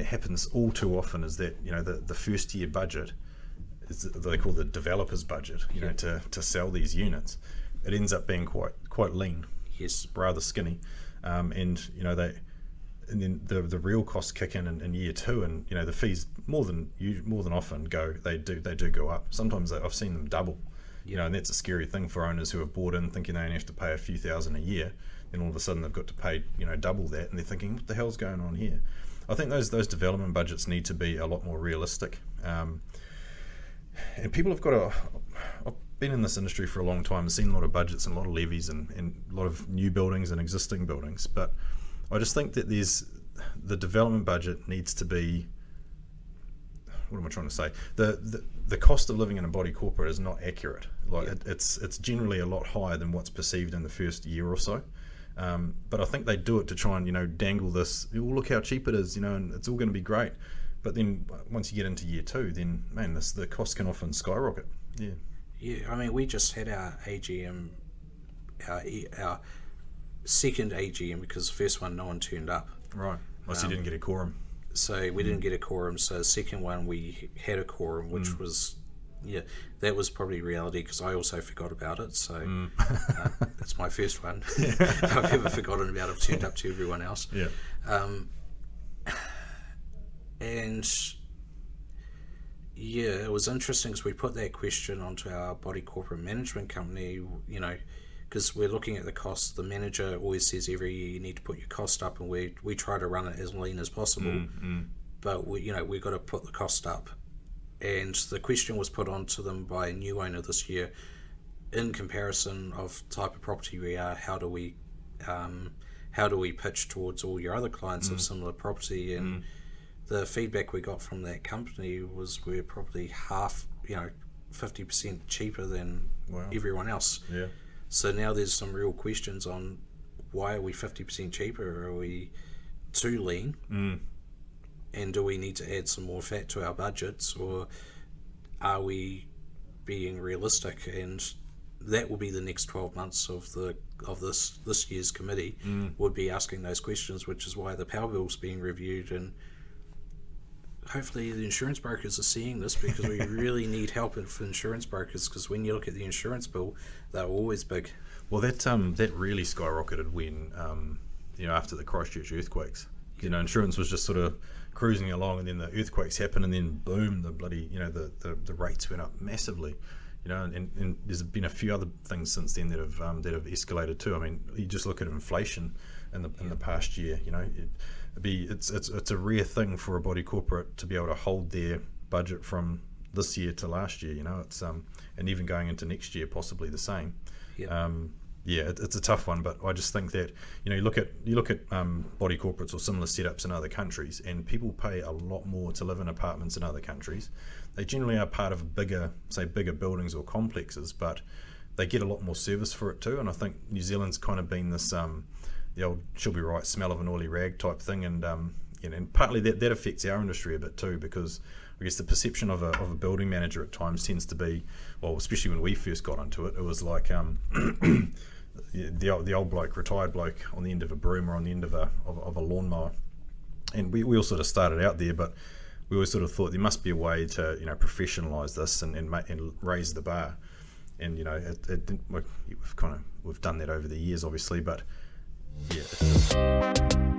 that happens all too often is that, you know, the first year budget is they call the developer's budget, you know, to sell these units. It ends up being quite lean, yes, rather skinny, and you know and then the real costs kick in year two, and you know the fees more than often they do go up. Sometimes I've seen them double, you know, and that's a scary thing for owners who have bought in thinking they only have to pay a few thousand a year. Then all of a sudden they've got to pay, you know, double that, and they're thinking, what the hell's going on here? I think those development budgets need to be a lot more realistic, and people have got to. I've been in this industry for a long time, and seen a lot of budgets and a lot of levies and a lot of new buildings and existing buildings, but I just think that the development budget needs to be, what am I trying to say? The cost of living in a body corporate is not accurate. Like it's generally a lot higher than what's perceived in the first year or so. But I think they do it to try and, you know, dangle this, oh, look how cheap it is, you know, and it's all going to be great. But then once you get into year two, then man, the cost can often skyrocket. Yeah, I mean, we just had our AGM, our second AGM, because the first one no one turned up. Right. Unless you didn't get a quorum. So we didn't get a quorum. So the second one we had a quorum, which was, that was probably reality, because I also forgot about it. So that's my first one I've ever forgotten about. I've turned up to everyone else. Yeah. And yeah, it was interesting because we put that question onto our body corporate management company, you know, because we're looking at the cost. The manager always says every year you need to put your cost up, and we try to run it as lean as possible. But we've got to put the cost up. And the question was put onto them by a new owner this year, in comparison of type of property we are, how do we pitch towards all your other clients of similar property? And the feedback we got from that company was we're probably half, 50% cheaper than everyone else. Yeah. So now there's some real questions on, why are we 50% cheaper? Are we too lean? And do we need to add some more fat to our budgets, or are we being realistic? And that will be the next 12 months of this year's committee, would be asking those questions, which is why the power bill's being reviewed. And hopefully the insurance brokers are seeing this, because we really need help for insurance brokers, because when you look at the insurance bill, they're always big. Well, that really skyrocketed when after the Christchurch earthquakes. Insurance was just sort of cruising along, and then the earthquakes happened, and then boom, the bloody the rates went up massively. And there's been a few other things since then that have escalated too. I mean, you just look at inflation in the past year. It's a rare thing for a body corporate to be able to hold their budget from this year to last year. It's and even going into next year possibly the same. It's a tough one, but I just think that you look at body corporates or similar setups in other countries, and people pay a lot more to live in apartments in other countries. They generally are part of bigger buildings or complexes, but they get a lot more service for it too. And I think New Zealand's kind of been this the old "she'll be right" smell of an oily rag type thing, and and partly that affects our industry a bit too, because I guess the perception of a building manager at times tends to be, well, especially when we first got into it, it was like the old bloke, retired bloke on the end of a broom or on the end of a lawnmower. And we all sort of started out there, but we always sort of thought there must be a way to professionalise this and raise the bar. And we've done that over the years, obviously, but yeah.